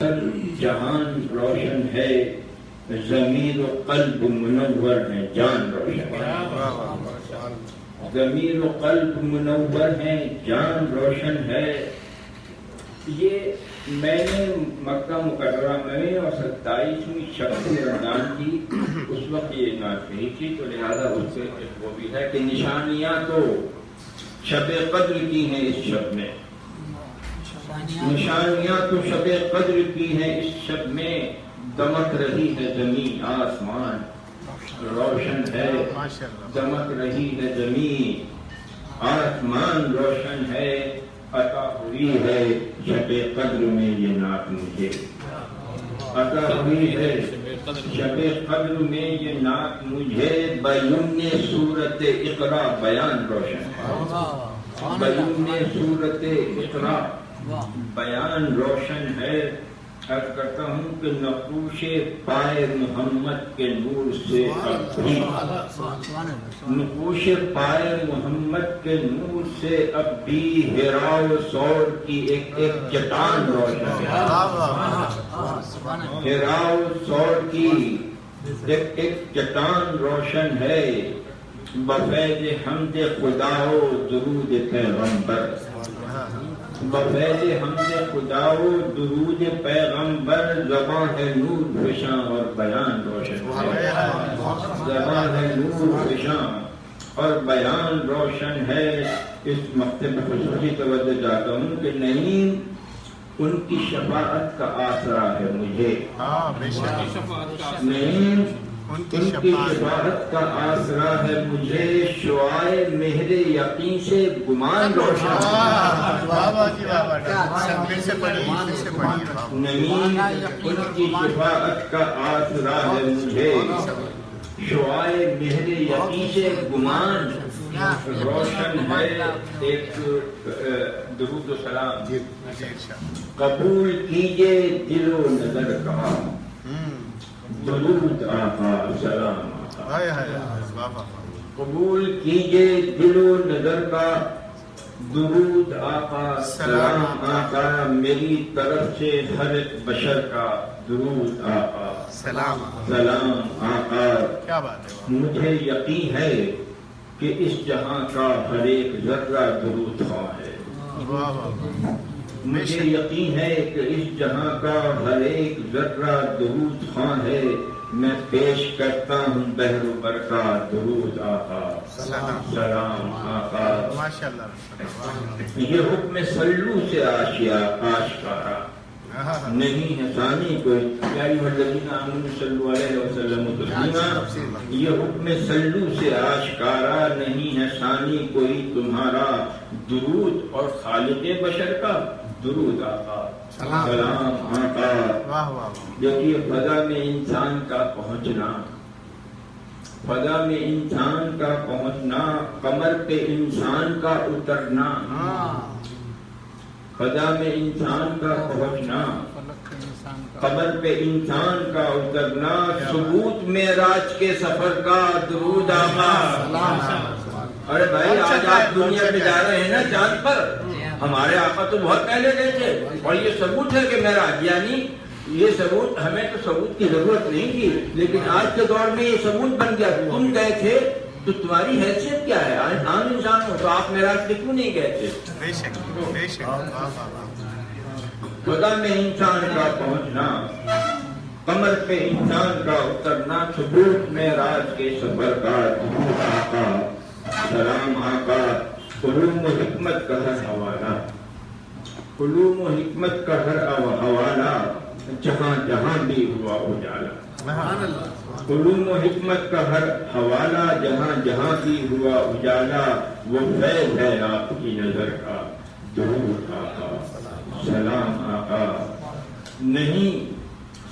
جہان روشن ہے، ضمیر و قلب منور ہے، جان روشن ہے، ضمیر و قلب منور ہے، جان روشن ہے۔ یہ میں نے مکہ مکرمہ میں اور 27ویں شب رمضان کی اس وقت یہ نعت کہی تھی، تو لہذا اس سے وہ بھی ہے کہ نشانیاں تو شب قدر کی ہیں اس شب میں، نشانیاں تو شب قدر کی ہیں اس شب میں، دمک رہی ہے زمین آسمان روشن ہے، دمک رہی ہے زمین آسمان روشن ہے، عطا ہوئی ہے شب قدر میں یہ نعت مجھے، عطا ہوئی ہے شب قدر میں یہ نعت مجھے، بیان صورت اقرا بیان روشن ہے، بیان صورت اقرا بیان روشن ہے۔ عرض کرتا ہوں کہ نقوش پائے محمد کے نور سے اب بھی، نقوش پائے محمد کے نور سے اب بھی ہراؤ سور کی ایک ایک چٹان روشن ہے، ہراؤ سور کی ایک ایک چٹان روشن ہے، بفیض حمد خدا و درود پیغمبر، بفیض حمد خدا و درود پیغمبر، زباں ہے نور فشاں اور بیان روشن ہے، زباں ہے نور فشاں اور بیان روشن ہے۔ اس مقطع میں خصوصی توجہ چاہتا ہوں کہ نہیں ان کی شفاعت کا آسرا ہے مجھے، نہیں ان کی شفاعت کا آسرا ہے مجھے، شعائے مہر یقین سے گمان روشن نہیں، ان کی شفاعت کا آسرا ہے مجھے، شعائے مہر یقین سے گمان روشن ہے۔ ایک درود و سلام قبول کیجئے دل و نظر کا، درود آقا سلام آقا، قبول کیجئے دل و نظر کا، درود آقا سلام آقا، میری طرف سے ہر ایک بشر کا درود آقا سلام آقا۔ کیا بات ہے، مجھے یقین ہے کہ اس جہاں کا ہر ایک ذرہ درود خواں ہے، مجھے یقین ہے کہ اس جہاں کا ہر ایک ذرہ درود خواں ہے، میں پیش کرتا ہوں بحر و برقع درود آقا سلام آقا۔ یہ حکم سلو سے آشکارا نہیں ہے ثانی کوئی، یا ایھا الذین آمنوا صلوا علیہ وسلم تسلیما، یہ حکم سلو سے آشکارا نہیں ہے ثانی کوئی تمہارا، درود اور خالق بشر کا درود آقا سلام آقا۔ دیکھیے فضا میں انسان کا پہنچنا، فضا میں انسان کا پہنچنا، قمر پہ انسان کا اترنا، فضا میں انسان کا پہنچنا، قمر پہ انسان کا اترنا، ثبوت معراج کے سفر کا درود آقا۔ ارے بھائی آج آپ دنیا میں جا رہے ہیں نا چاند پر، ہمارے آقا تو بہت پہلے گئے تھے، اور یہ ثبوت ہے کہ معراج، یعنی یہ ثبوت، ہمیں تو ثبوت کی ضرورت نہیں تھی، لیکن آج کے دور میں یہ ثبوت بن گیا۔ تم گئے تھے تو تمہاری حیثیت کیا ہے؟ عام انسان ہو تو آپ معراج پہ کیوں نہیں گئے تھے؟ خدا میں انسان کا پہنچنا، قمر پہ انسان کا اترنا، ثبوت معراج کے سفر کا درود آقا سلام آقا۔ علوم و حکمت کا ہر حوالہ، علوم و حکمت کا ہر حوالہ، جہاں جہاں بھی ہوا اجالا، علوم و حکمت کا ہر حوالہ، جہاں جہاں بھی ہوا اجالا، وہ فیض ہے آپ کی نظر کا درود آقا سلام آقا۔ نہیں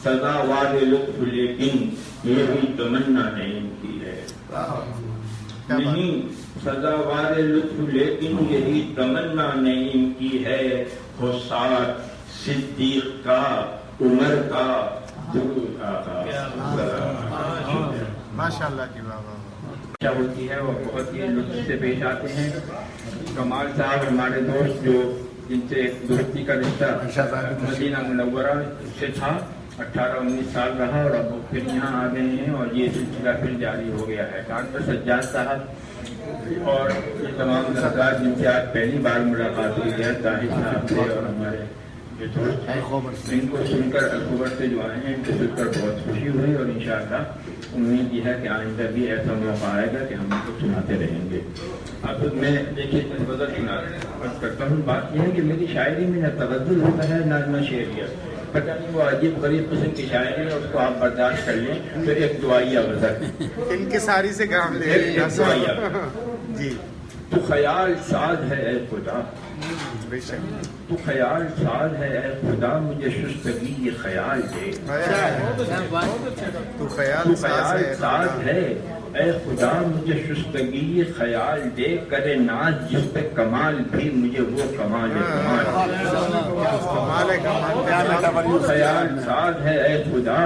سزاوار لطف لیکن یہی تمنا ہے ان کی ہے، نہیں سزاوار لطف لیکن یہی تمنا نعیم کی ہے، ہو ساتھ صدیق کا عمر کا درود آقا ماشاءاللہ کی بابا کیا ہوتی ہے، وہ بہت ہی لطف سے پیش آتے ہیں۔ کمال صاحب ہمارے دوست جو جن سے ایک دوستی کا رشتہ مدینہ منورہ سے تھا، 18-19 سال رہا اور اب وہ پھر یہاں آ گئے ہیں اور یہ سلسلہ پھر جاری ہو گیا ہے۔ ڈاکٹر سجاد صاحب اور یہ تمام حضرات جن سے آج پہلی بار ملاقات ہوئی ہے، طاہر صاحب سے اور ہمارے جو دوست ہیں، ان کو سن کر الخبر سے جو آئے ہیں ان کو سن کر بہت خوشی ہوئی اور انشاءاللہ امید یہ ہے کہ آئندہ بھی ایسا موقع آئے گا کہ ہم ان کو سناتے رہیں گے۔ اب میں دیکھیے غزل کرتا ہوں۔ بات یہ ہے کہ میری شاعری میں نہ تغزل ہوتا ہے نہ شعریت، پتہ نہیں وہ عجیب غریب قسم کی شاعری ہے، اس کو آپ برداشت کر لیں۔ پھر ایک دعائیہ غزل، ان کے ساری سے کام لے ایک دعائیہ۔ جی تو خیال ساز ہے اے خدا، بے شک، تو خیال ساز ہے اے خدا، مجھے شستگی یہ خیال دے۔ تو خیال تو ساز خیال ہے ساز ہے اے خدا، مجھے شستگی یہ خیال دے، کرے ناز جس پہ کمال بھی مجھے وہ کمال کمال کمال ہے، کمال تو خیال ساز ہے اے خدا،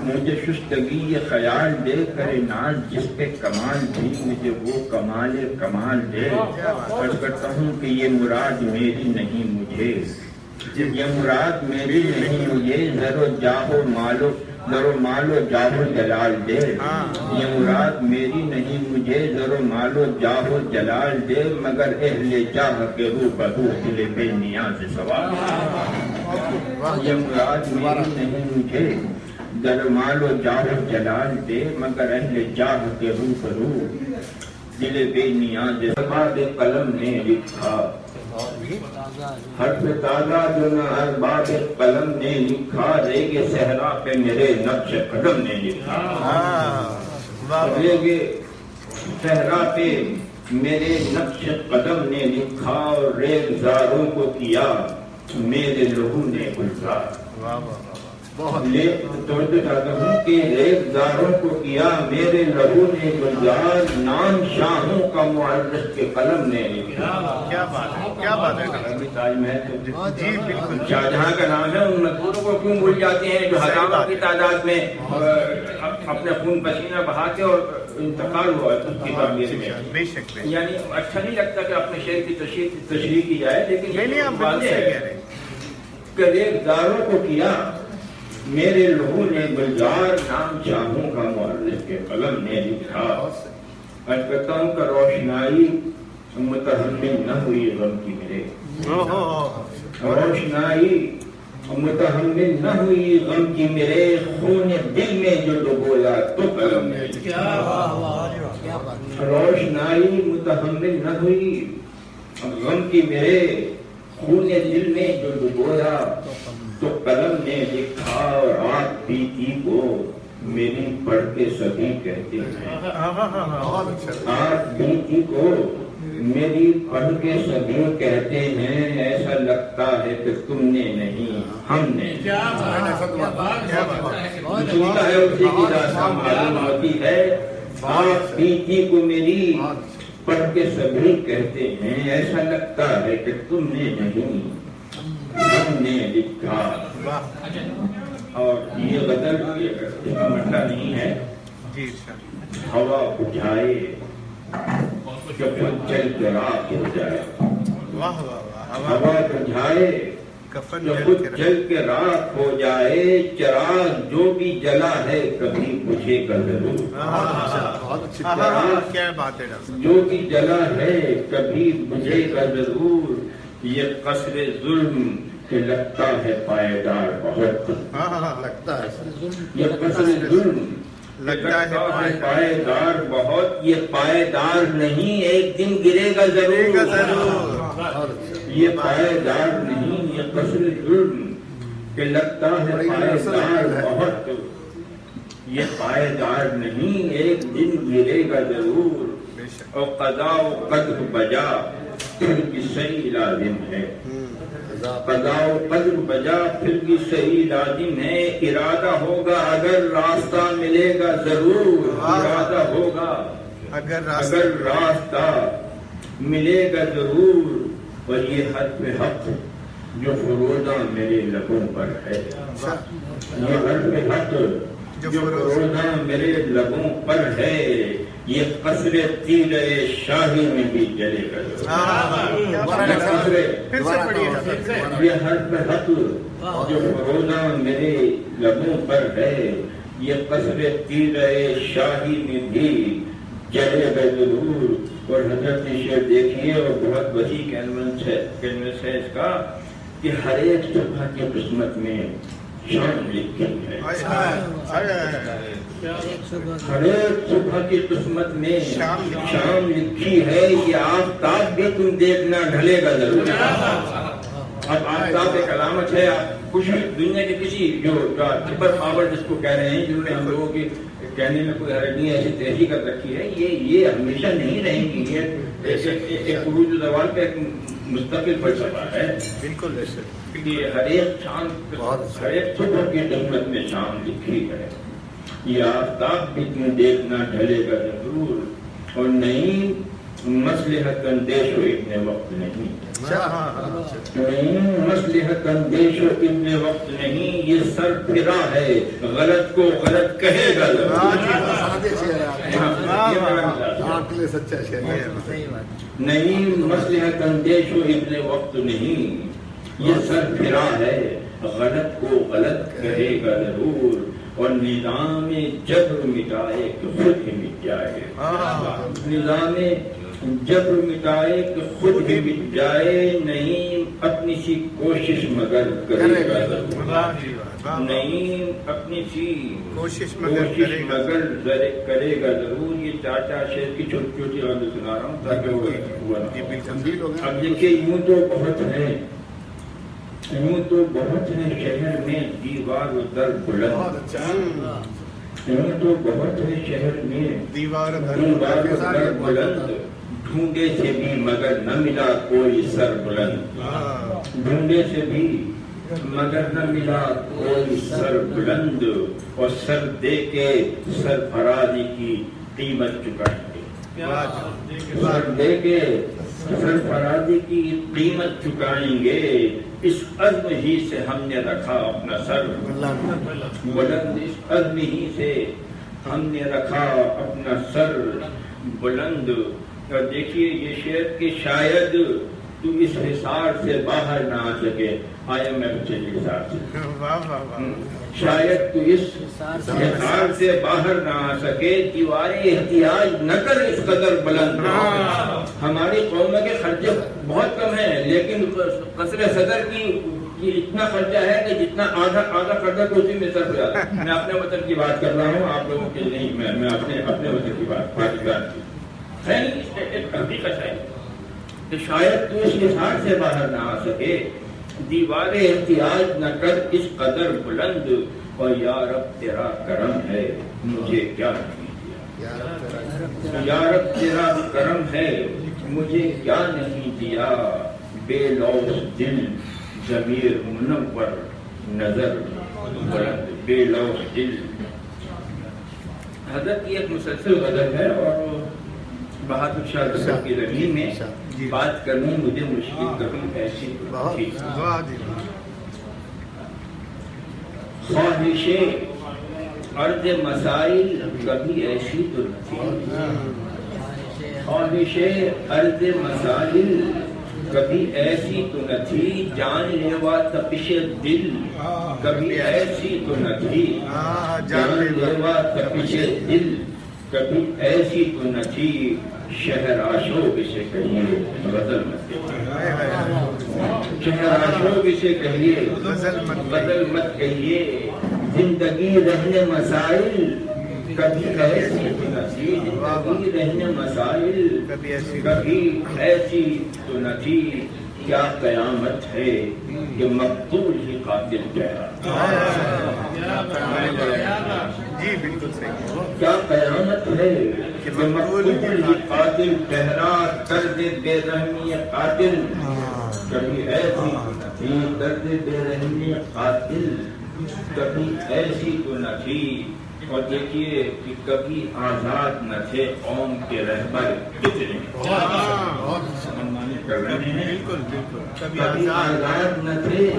مجھے شستگی یہ خیال دے، کرے ناز جس پہ کمال بھی مجھے وہ کمال کمال دے۔ عرض کرتا ہوں کہ یہ مراد میری نہیں مجھے، یہ مراد میری نہیں مجھے، زر و جاہ و مال و جاہ و جلال دے۔ یہ مراد میری نہیں مجھے، زر و مال و جاہ و جلال دے، مگر اہل جاہ کے روبرو دل بے نیاز سوال۔ یہ مراد میری نہیں مجھے، زر و مال و جاہ و جلال دے، مگر اہل جاہ کے روبرو دل بے نیاز سوال۔ قلم نے لکھا حرف تازہ جو نہ ارباب قلم نے لکھا، ریگ صحرا پہ میرے نقش قدم نے لکھا۔ ریگ صحرا پہ میرے نقش قدم نے لکھا، اور ریگ زاروں کو کیا میرے لہو نے گلزار۔ توجہ چاہتا ہوں کہ ریگ زاروں کو کیا میرے لہو نے گلزار، نام شاہوں کا معرض کے قلم نے لکھا۔ کیا بات ہے، کیا بات ہے، تاج محل جی بالکل، شاہجہاں کا نام ہے، ان مزدوروں کو کیوں بھول جاتے ہیں جو ہزاروں کی تعداد میں اپنے خون پسینہ بہا کے اور انتقال ہوا اس کی تعمیر میں۔ بے شک، یعنی اچھا نہیں لگتا کہ اپنے شعر کی تشریح کی جائے، لیکن نہیں آپ بالکل صحیح کہہ رہے ہیں کہ ریگ زاروں کو کیا میرے لہو نے گلزار، نام شاہوں کا معرض کے قلم نے لکھا۔ عرض کرتا ہوں کہ روشنائی متحمل نہ ہوئی غم کی میرے، روشنائی متحمل نہ ہوئی غم کی میرے، خون دل میں جو ڈبویا تو قلم نے لکھا۔ روشنائی متحمل نہ ہوئی غم کی میرے، خون دل میں جو ڈبویا تو قلم نے لکھا، اور آپ بیتی کو میری پڑھ کے سبھی کہتے ہیں، آپ بیتی کو میری پڑھ کے سبھی کہتے ہیں، ایسا لگتا ہے کہ تم نے نہیں ہم نے۔ سنتا ہے اسی کی داستان معلوم ہوتی ہے، آپ بیتی کو میری پڑھ کے سبھی کہتے ہیں، ایسا لگتا ہے کہ تم نے نہیں ہم نے لکھا۔ اور یہ غزل اس کا مسئلہ نہیں ہے، جی ہوا بجھائے جو خود چل کے راہ ہو جائے، واہ واہ، ہوا بجھائے کفن جو خود چل کے راہ ہو جائے، چراغ جو بھی جلا ہے کبھی بجھے گا ضرور۔ کیا بات ہے ڈاکٹر صاحب، جو بھی جلا ہے کبھی بجھے گا ضرور، یہ قصر ظلم کہ لگتا ہے پائیدار بہت، لگتا ہے یہ قصر ظلم لگتا ہے پائیدار بہت، یہ پائیدار نہیں ایک دن گرے گا ضرور، یہ پائیدار نہیں، یہ قصر ظلم کہ لگتا ہے پائیدار بہت، یہ پائیدار نہیں ایک دن گرے گا ضرور، اور قضا و قدر بجا پھر بھی صحیح لازم ہے، قضا و قدر بجا پھر بھی صحیح لازم ہے، ارادہ ہوگا اگر راستہ ملے گا ضرور، ارادہ ہوگا اگر راستہ ملے گا ضرور، اور یہ حرف حق جو فروزہ میرے لبوں پر ہے، یہ حرف حق جو فروزہ میرے لبوں پر ہے یہ قصر تیر شاہی میں بھی جلے گا. یہ حرف حق جو فروزہ میرے لبوں پر ہے یہ قصر تیر شاہی میں بھی جلے گا ضرور. اور حضرت شیخ دیکھیے اور بہت وسیع کینوس ہے اس کا کہ ہر ایک صبح کی قسمت میں شام لکھی ہے. ہر ایک صبح کی قسمت میں شام لکھی ہے. یہ آفتاب بھی تم دیکھنا ڈھلے گا ضرور. اب آفتاب ایک علامت ہے. آپ کچھ دنیا کے کسی جو سپر پاور جس کو کہہ رہے ہیں جنہوں نے ہم لوگوں کی کہنے میں کوئی حرج نہیں ایسی تیزی کر رکھی ہے یہ ہمیشہ نہیں رہیں گی. یہ ایک عروج زوال کا ایک مستقل فلسفہ ہے. بالکل ہر ایک شام ہر ایک صبح کی قسمت میں شام لکھی ہے. یہ آفتاب بھی تم دیکھنا ڈھلے گا ضرور. اور نہیں مصلحت اندیش و ابن وقت نہیں. نہیں مصلحت اندیش و ابن وقت نہیں. یہ سر پھرا ہے غلط کو غلط کہے گا. نہیں مصلحت اندیش و ابن وقت نہیں. یہ سر پھرا ہے غلط کو غلط کہے گا ضرور. اور نظام جبر مٹائے کہ خود ہی مٹ جائے. نظام جبر مٹائے کہ خود ہی مٹ جائے. نہیں اپنی سی کوشش مگر کرے گا ضرور. نہیں اپنی سی کوشش مگر کرے گا ضرور. یہ چار شعر کی چھوٹی چھوٹی باتیں سنا رہا ہوں تاکہ وہ اب دیکھیے یوں تو بہت ہے شہر میں دیوار و در بلند. یوں تو بہت ہے شہر میں دیوار و در بلند. ڈھونڈے سے بھی مگر نہ ملا کوئی سر بلند. ڈھونڈے سے بھی مگر نہ ملا کوئی سر بلند. اور سر دے کے سرفرازی کی قیمت چکائیں گے. سر دے کے سرفرازی کی قیمت چکائیں گے. اس عزم ہی سے ہم نے رکھا اپنا سر بلند. اس عزم ہی سے ہم نے رکھا اپنا سر بلند. اور دیکھیے یہ شعر کہ شاید تو اس حصار سے باہر نہ آ سکے. آیا میں چلی حصار سے شاید تو اس حصار سے باہر نہ آ سکے. دیواری احتیاج نہ کر اس قدر بلند. ہماری قوم کے خرچے بہت کم ہیں لیکن قصر صدر کی اتنا خرچہ ہے کہ جتنا آدھا خرچہ تو اسی میں صرف ہو جاتا ہے. میں اپنے وطن کی بات کر رہا ہوں آپ لوگوں کے نہیں. میں اپنے وطن کی بات پاکستان کی ایک حقیقت ہے کہ شاید تو اس حصار سے باہر نہ آ سکے. دیوار احتیاج نہ کر اس قدر بلند. اور یا رب تیرا کرم ہے مجھے کیا نہیں دیا. یا رب تیرا کرم ہے مجھے کیا نہیں دیا. بے لوث دل ضمیر منور نظر بلند. بے لوث دل حضرت کی ایک مسلسل غزل ہے اور بہادر شاہ ظفر کی زمین میں بات کرنی مجھے مشکل کبھی ایسی تھی. خواہش عرض مسائل کبھی ایسی تو نہ تھی. خواہش عرض مسائل کبھی ایسی تو نہ تھی. جان لیوا تپش دل کبھی ایسی تو نہ تھی. جان لیوا تپش دل کبھی ایسی تو نہ تھی. شہر آشوب اسے کہیے غزل مت کہیے. شہر آشوب اسے کہیے غزل مت کہیے. زندگی رہنے مسائل کبھی ایسی تو نہ تھی. زندگی رہنے مسائل کبھی ایسی تو نہ تھی. کیا قیامت ہے کہ مقتول ہی قاتل ٹھہرا. جی بالکل صحیح. کیا قیامت ہے کہ مقتول ہی قاتل ٹھہرا. درد بے رحمی قاتل کبھی ایسی تو نہ تھی. درد بے رحمی قاتل کبھی ایسی تو نہ تھی. اور دیکھیے کہ کبھی آزاد نہ تھے قوم کے رہبر کتنے کر رہے ہیں. کبھی آزاد نہ تھے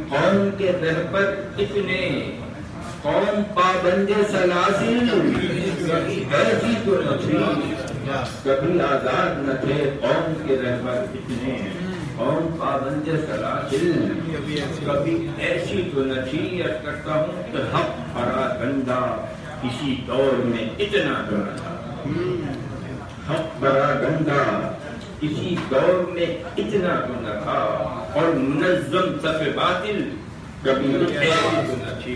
قوم کے رہبر کتنے. قوم پابند سلاسل کبھی ایسی تو نہ تھی، کبھی آزاد نہ تھے قوم کے رہبر اتنے، قوم پابند سلاسل کبھی ایسی تو نہ تھی، عرض کرتا ہوں کہ حق پراگندہ کسی دور میں اتنا تو نہ تھا، حق پراگندہ کسی دور میں اتنا تو نہ تھا، اور منظم صف باطل کبھی ایسی تو نہ تھی،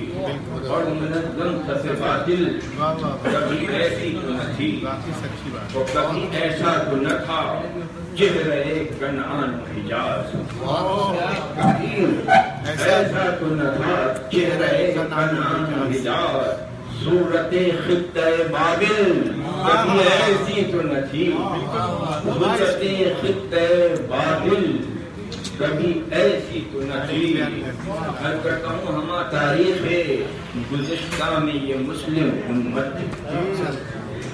اور منظم صف باطل کبھی ایسی تو نہ تھی، اور کبھی ایسا تو نہ تھا چہرے کنعان حجاز، کبھی ایسا تو نہ تھا چہرے کنعان حجاز، صورت خطہ بابل کبھی ایسی تو نہ تھی، صورت خطہ بابل کبھی ایسی تو نہ تھی۔ میں کرتا ہوں ہمارا تاریخ گزشتہ میں یہ مسلم امت،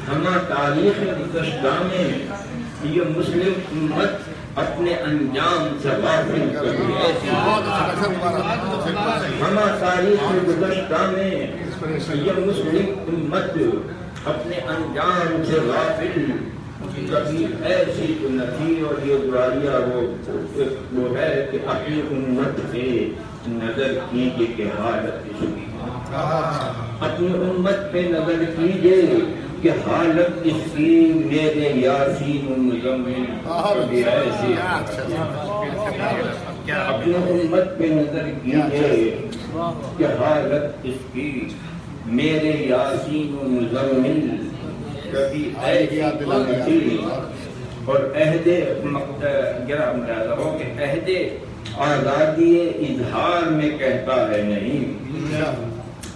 ہمارا تاریخ گزشتہ میں یہ مسلم امت اپنے انجام سے غافل کبھی ایسی، ہمارا تاریخ گزشتہ میں یہ مسلم امت اپنے انجام سے غافل کبھی ایسی تو نہ تھی۔ اور یہ دعائیہ وہ ہے کہ اپنی امت پہ نظر کیجیے کہ حالت اس کی، اپنی امت پہ نظر کیجیے کہ حالت اس کی، میرے یاسین مزمل کبھی ایسی، اپنی امت پہ نظر کیجیے کہ حالت اس کی، میرے یاسین مزمل کبھی ایسی تو نہ تھی۔ اور عہد گرا ملاحظہ ہو کہ عہد آزادی اظہار میں کہتا ہے نہیں،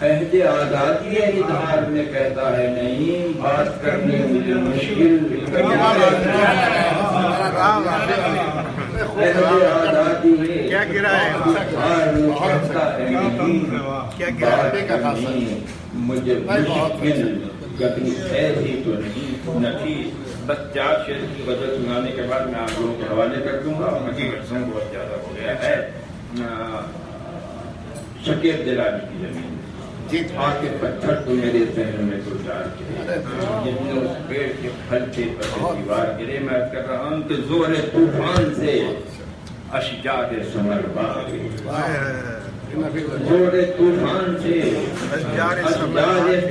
عہد آزادی اظہار میں کہتا ہے نہیں، بات کرنے مجھے مشکل، عہد آزادی اظہار میں کہتا ہے نہیں، بات کرنے مجھے مشکل، کبھی ایسی تو نہیں نہ تھی۔ بس 4 شعر کی غزل سنانے کے بعد میں آپ لوگوں کے حوالے کر دوں گا، حقیقت بہت زیادہ ہو گیا ہے۔ شکیب جلانی کی زمین، آ کے پتھر تو میرے ذہن میں گزار کے، جتنے اس پیڑ کے پھل تھے پر دیوار گرے، میں عرض کر رہا ہوں کہ زور طوفان سے اشجار ثمر باغ، زور طوفان سے اشجار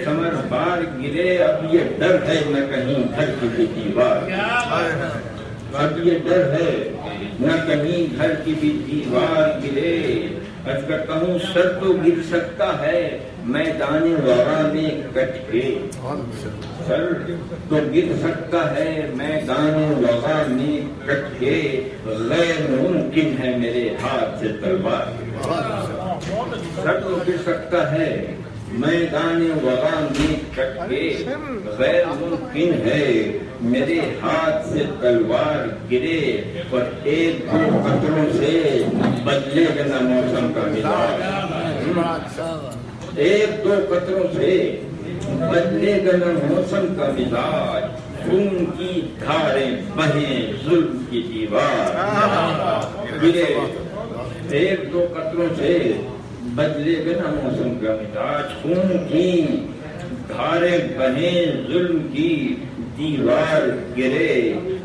ثمر بار گرے، اب یہ ڈر ہے نہ کہیں گھر کی بھی دیوار، اب یہ ڈر ہے نہ کہیں گھر کی بھی دیوار گرے، عرض کرتا ہوں سر تو گر سکتا ہے میدان وغا میں کٹ کے، سر تو گر سکتا ہے میدان وغا میں کٹ کے، غیر ممکن ہے میرے ہاتھ سے تلوار، سر تو گر سکتا ہے میدان وغا میں کٹ کے، غیر ممکن ہے میرے ہاتھ سے تلوار گرے، اور 1-2 قطروں سے بدلے گا نہ موسم کا مزاج، 1-2 قطروں سے بدلے گا نہ موسم کا مزاج، خون کی دھاریں بہیں ظلم کی دیوار گرے، 1-2 قطروں سے بدلے گا نہ موسم کا مزاج، خون کی دھاریں بہیں ظلم کی دیوار گرے،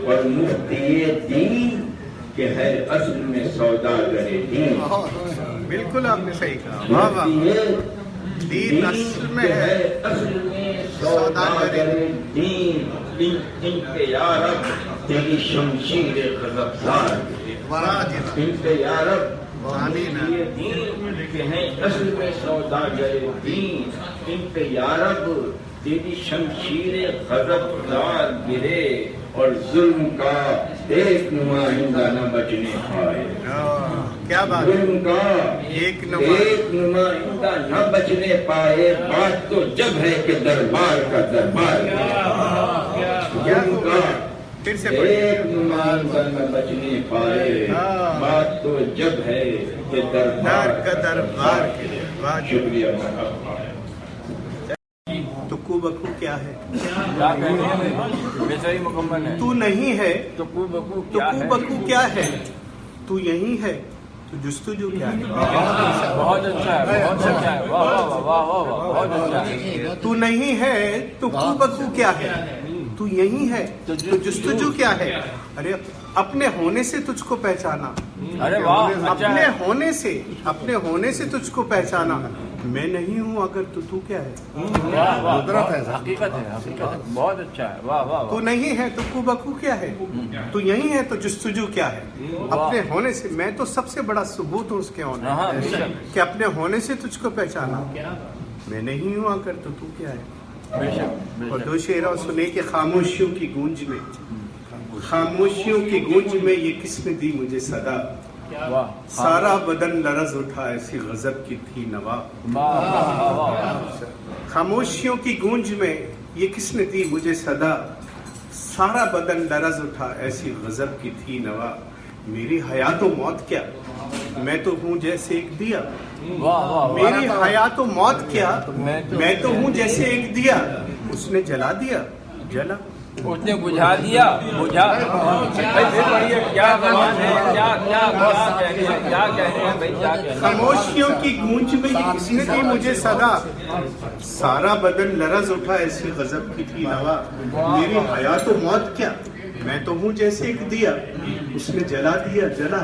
اور مفتی دین کہ ہے اصل میں سوداگر دین، بالکل آپ نے صحیح کہا، دین اصل میں ہے، اصل میں سوداگر دین، ان پہ یارب تیری شمشیر غضبزار، ان پہ یارب یہ دین کہ ہیں اصل میں سوداگر دین، ان پہ یارب تیری شمشیر غضبزار گرے، اور ظلم کا ایک نمائندہ نہ بچنے پائے، کیا بات، ظلم کا ایک نمائندہ نہ بچنے پائے، بات تو جب ہے کہ دربار کا دربار، ظلم کا ایک نمائندہ نہ بچنے پائے، بات تو جب ہے کہ دربار کا دربار، شکریہ۔ تکو بکو کیا ہے؟ ویسا ہی مکمل ہے، تو نہیں ہے، تکو بکو تکو بکو کیا ہے؟ تو یہی ہے تو جستجو کیا ہے؟ بہت اچھا ہے، بہت اچھا ہے، واہ واہ واہ واہ واہ، بہت اچھا ہے. تو نہیں ہے تو کو بکو کیا ہے؟ تو یہی ہے تو جستجو کیا ہے؟ ارے اپنے ہونے سے تجھ کو پہچانا، ارے واہ، اچھا اپنے ہے. ہونے سے تجھ کو پہچانا. میں نہیں ہوں اگر تو کیا ہے؟ واہ واہ، حقیقت ہے، حقیقت ہے، بہت اچھا ہے، واہ واہ تو واہ. نہیں ہے تو کو بکو کیا ہے؟ تو یہی ہے تو جستجو کیا ہے؟ اپنے ہونے سے. میں تو سب سے بڑا ثبوت ہوں اس کے ہونے ہاں بے شک کہ اپنے ہونے سے تجھ کو پہچانا. میں نہیں ہوں اگر تو کیا ہے؟ بے شک بے اور شک. دو شعر اور سنے کہ خاموشیوں کی گونج میں، خاموشیوں کی گونج میں یہ کس نے دی مجھے صدا، واہ سارا بدن لرز اٹھا ایسی غضب کی تھی نوا. واہ واہ واہ. خاموشیوں کی گونج میں یہ کس نے دی مجھے صدا، سارا بدن لرز اٹھا ایسی غضب کی تھی نوا. میری حیات و موت کیا، میں تو ہوں جیسے ایک دیا. واہ واہ. میری حیات و موت کیا، میں تو ہوں جیسے ایک دیا. اس نے جلا دیا، جلا. اس نے بجھا دیا، بجھا. بھائی پھر پڑھیے، کیا زبان ہے، کیا کیا کیا کہنے ہیں، کیا کہنے ہیں بھائی، کیا کہنے ہیں. خاموشیوں کی گونج میں یہ کس نے دی مجھے صدا، سارا بدن لرز اٹھا ایسی غضب کی تھی نوا. میری حیات و موت کیا، میں تو ہوں جیسے ایک دیا. اس نے جلا دیا، جلا.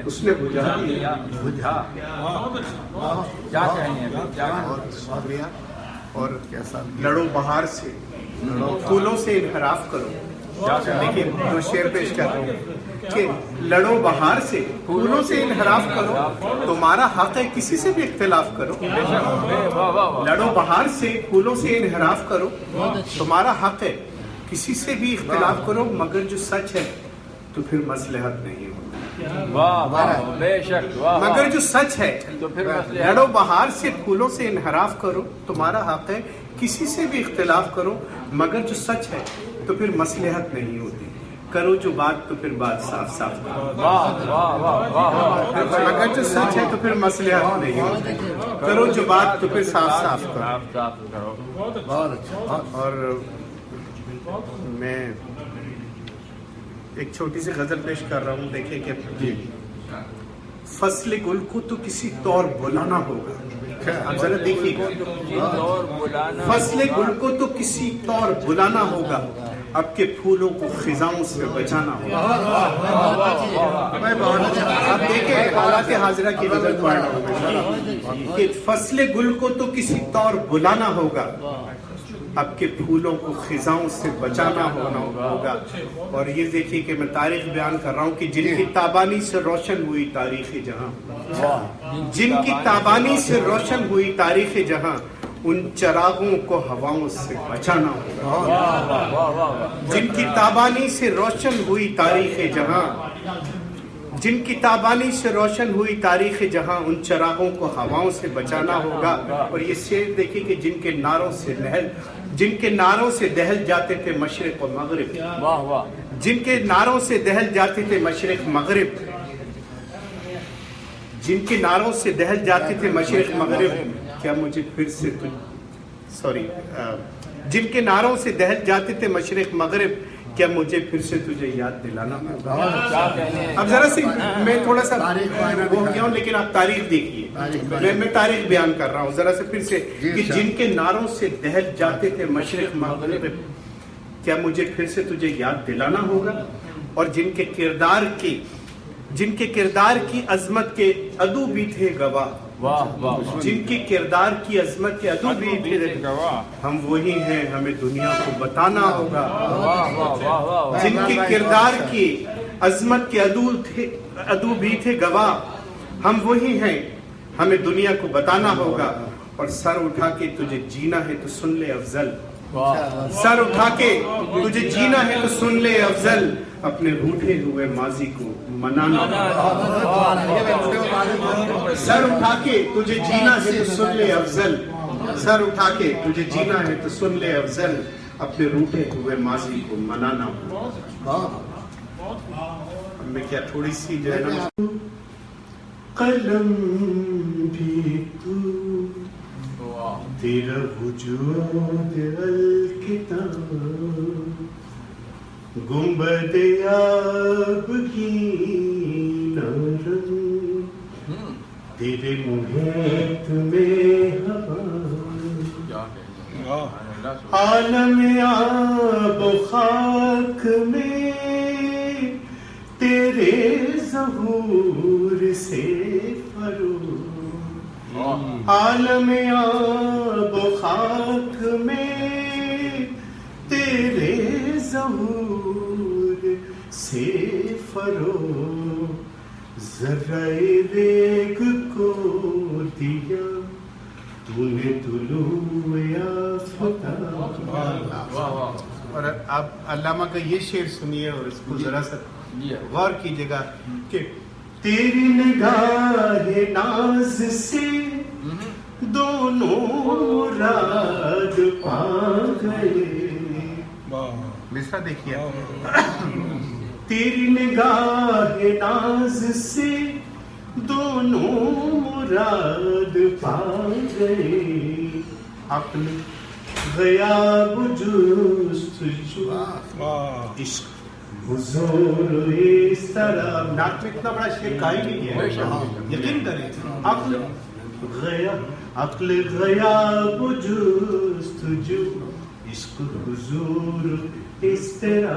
اس نے بجھا دیا، بجھا. کیا کہنے ہیں بھائی، کیا کہنے ہیں. شکریہ. اور کیسا لڑو بہار سے، پھولوں سے انحراف کرو. دیکھیے دو شعر پیش کر رہا ہوں کہ لڑو بہار سے، پھولوں سے انحراف کرو، تمہارا حق ہے کسی سے بھی اختلاف کرو. واہ واہ واہ. لڑو بہار سے، پھولوں سے انحراف کرو، تمہارا حق ہے کسی سے بھی اختلاف کرو، مگر جو سچ ہے تو پھر مصلحت نہیں ہوتی. واہ واہ، بے شک، واہ واہ. مگر جو سچ ہے تو پھر مسئلہ لڑو بہار سے، پھولوں سے انحراف کرو، تمہارا حق ہے کسی سے بھی اختلاف کرو، مگر جو سچ ہے تو پھر مصلحت نہیں ہوتی. کرو جو بات تو پھر بات صاف صاف کرو. واہ واہ واہ واہ. اگر جو سچ ہے تو پھر مصلحت نہیں ہوتی. کرو جو بات تو پھر صاف صاف کرو. صاف صاف کرو. بہت اچھا. اور میں ایک چھوٹی سی غزل پیش کر رہا ہوں. دیکھیں کہ فصل گل کو تو کسی طور بلانا ہوگا. آپ ذرا دیکھیے گا، فصل گل کو تو کسی طور بلانا ہوگا، اب کے پھولوں کو خزاؤں سے بچانا ہوگا. آپ دیکھیں حالات حاضرہ کی غزل پڑھ رہا ہوں کہ فصل گل کو تو کسی طور بلانا ہوگا، اب کے پھولوں کو خزاؤں سے بچانا ہوگا. اور یہ دیکھیے کہ میں تاریخ بیان کر رہا ہوں کہ جن کی تابانی سے روشن ہوئی تاریخ جہاں، جن کی تابانی سے روشن ہوئی تاریخ جہاں، ان چراغوں کو ہواؤں سے بچانا ہوگا. جن کی تابانی سے روشن ہوئی تاریخ جہاں، جن کی تابانی سے روشن ہوئی تاریخ جہاں، ان چراغوں کو ہواؤں سے بچانا ہوگا. اور یہ شعر دیکھیے کہ جن کے نعروں سے دہل جاتے تھے مشرق و مغرب، واہ واہ. جن کے نعروں سے دہل جاتے تھے مشرق مغرب، جن کے نعروں سے دہل جاتے تھے مشرق مغرب، کیا مجھے پھر سے جن کے نعروں سے دہل جاتے تھے مشرق مغرب، کیا مجھے پھر سے تجھے یاد دلانا ہوگا. اب ذرا سی میں تھوڑا سا ہو گیا ہوں، لیکن آپ تاریخ دیکھیے، میں تاریخ بیان کر رہا ہوں ذرا سے پھر سے کہ جن کے نعروں سے دہل جاتے تھے مشرق مغرب، کیا مجھے پھر سے تجھے یاد دلانا ہوگا. اور جن کے کردار کی عظمت کے عدو بھی تھے گواہ، واہ واہ. جن کے کردار کی عظمت کے عدو بھی تھے گواہ، ہم وہی ہیں ہمیں دنیا کو بتانا ہوگا. واہ واہ واہ واہ. جن کے کردار کی عظمت کے عدو بھی تھے گواہ، ہم وہی ہیں ہمیں دنیا کو بتانا ہوگا. اور سر اٹھا کے تجھے جینا ہے تو سن لے افضل، سر اٹھا کے تجھے جینا ہے تو سن لے افضل، اپنے روٹھے ہوئے ماضی کو منانا ہوگا. سر اٹھا کے تجھے جینا ہے تو سن لے افضل، سر اٹھا کے تجھے جینا ہے تو سن لے افضل، اپنے روٹھے ہوئے ماضی کو منانا ہوگا. میں کیا تھوڑی سی جو ہے نا، قلم بھی تو تیرا وجود الکتاب، گنبد آب کی نارنگ تیرے محیط میں عالم آب و خاک میں تیرے ظہور سے فروغ، عالم آب و خاک میں تیرے ظہور سے فروغ، ذرہ ریگ کو دیا تو نے طلوع آفتاب۔ اور آپ علامہ کا یہ شعر سنیے اور اس کو ذرا سا غور کیجیے گا کہ تیری نگاہ ناز سے دونوں مراد پا گئے، مصرع دیکھیے، تیری نگاہ ناز سے دونوں مراد پا گئے، عقل غیاب جستجو عشق حضور اس طرح۔ نعت میں اتنا بڑا شعر کا ہی نہیں ہے، یقین کریں، عقل غیاب جستجو عشق حضور اس طرح،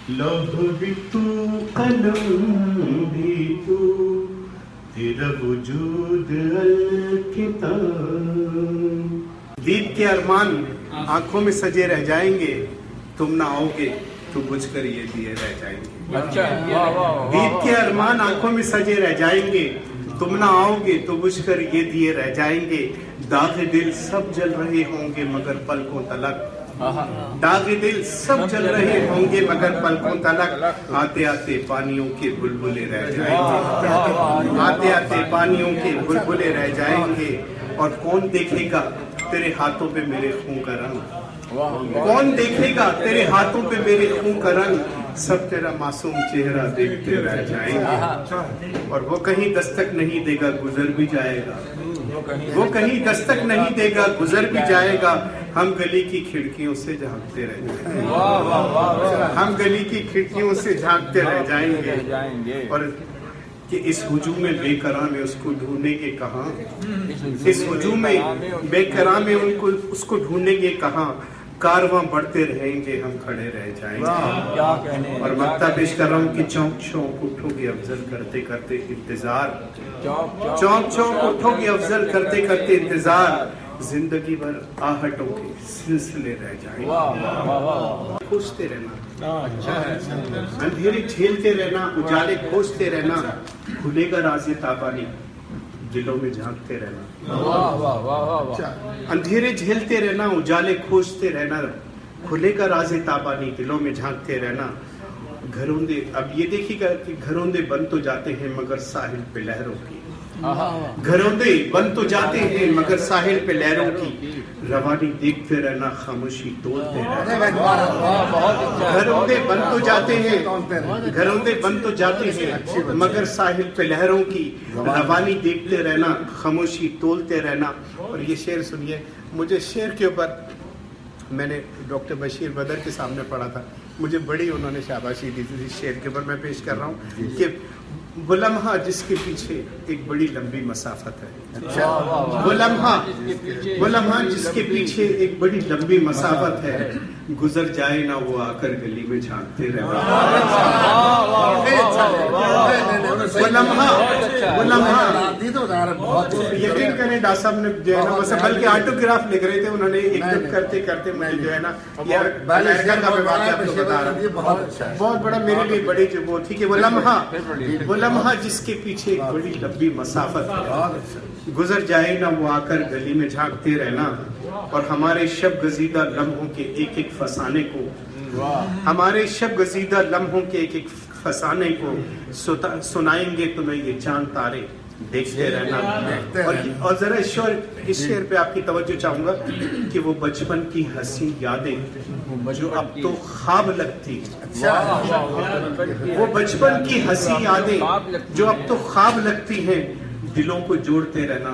لوح بھی تو قلم بھی تو تیرا وجود الکتاب۔ دید کے ارمان آنکھوں میں سجے رہ جائیں گے، تم نہ آؤ گے تو بجھ کر یہ دیے رہ جائیں گے۔ دید کے ارمان آنکھوں میں سجے رہ جائیں گے، تم نہ آؤ گے تو بجھ کر یہ دیے رہ جائیں گے۔ داغ دل سب جل رہے ہوں گے مگر پلکوں تلک، داغ دل سب جل رہے ہوں گے مگر پلکوں تلک، آتے آتے پانیوں کے بلبلے رہ جائیں گے، آتے آتے پانیوں کے بلبلے رہ جائیں گے۔ اور کون دیکھے گا تیرے ہاتھوں پہ میرے خون کا رنگ، کون دیکھے گا تیرے ہاتھوں پہ میرے خون کا رنگ، سب تیرا معصوم چہرہ دیکھتے رہ جائیں گے۔ اور وہ کہیں دستک نہیں دے گا گزر بھی جائے گا، وہ کہیں دستک نہیں دے گا گزر بھی جائے گا، ہم گلی کی کھڑکیوں سے جھانکتے رہ جائیں گے، ہم گلی کی کھڑکیوں سے جھانکتے رہ جائیں گے۔ اور کہ اس ہجوم میں بے قراں میں اس کو ڈھونڈیں گے کہاں، اس ہجوم میں بے قراں میں ان کو اس کو ڈھونڈیں گے کہاں، کارواں بڑھتے رہیں گے ہم کھڑے رہ جائیں گے۔ اور مقطع پیش کر رہا ہوں کہ چونک چونک اٹھو گے افضل کرتے کرتے انتظار، چونک چونک اٹھو گے افضل کرتے کرتے انتظار، زندگی بھر آہٹوں کے سلسلے رہ جائیں گے۔ کھوجتے رہنا، اندھیرے جھیلتے رہنا، اجالے کھوجتے رہنا، کھلے گا راز تابانی دلوں میں جھانکتے رہنا، اندھیرے جھیلتے رہنا، اجالے کھوجتے رہنا، کھلے گا راز تابانی دلوں میں جھانکتے رہنا۔ گھروندے، اب یہ دیکھیے گا کہ گھروندے بن تو جاتے ہیں مگر ساحل پہ لہروں کی، گھروندے بن تو جاتے ہیں مگر ساحل پہ لہروں کی، روانی دیکھتے رہنا خاموشی تولتے رہنا۔ گھروندے بن تو جاتے ہیں، گھروندے بن تو جاتے ہیں مگر ساحل پہ لہروں کی، روانی دیکھتے رہنا خاموشی تولتے رہنا۔ اور یہ شعر سنیے، مجھے شعر کے اوپر میں نے ڈاکٹر بشیر بدر کے سامنے پڑھا تھا، مجھے بڑی انہوں نے شاباشی دی تھی اس شعر کے اوپر، میں پیش کر رہا ہوں کہ وہ لمحہ جس کے پیچھے ایک بڑی لمبی مسافت ہے، وہ لمحہ جس کے پیچھے ایک بڑی لمبی مسافت ہے، گزر جائے نہ وہ آ کر گلی میں جھانکتے رہنا۔ وہ لمحہ یقین کریں ڈاکٹر صاحب نے جو ہے نا بس بلکہ آٹوگراف لکھ رہے تھے، انہوں نے ایک دم کرتے کرتے مجھے جو ہے نا یہ امریکہ کا میں واقعہ آپ کو بتا رہا ہوں، بہت بڑا میرے لیے بڑی جو وہ تھی کہ وہ لمحہ جس کے پیچھے ایک بڑی لمبی مسافت ہے، گزر جائے نہ وہ آ کر گلی میں جھانکتے رہنا۔ اور ہمارے شب گزیدہ لمحوں کے ایک ایک فسانے کو، ہمارے شب گزیدہ لمحوں کے ایک ایک فسانے کو سنائیں گے تمہیں یہ چاند تارے دیکھتے رہنا۔ اور ذرا اس شعر پہ آپ کی توجہ چاہوں گا کہ وہ بچپن کی حسین یادیں جو اب تو خواب لگتی، وہ بچپن کی حسین یادیں جو اب تو خواب لگتی ہیں، دلوں کو جوڑتے رہنا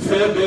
102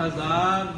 1000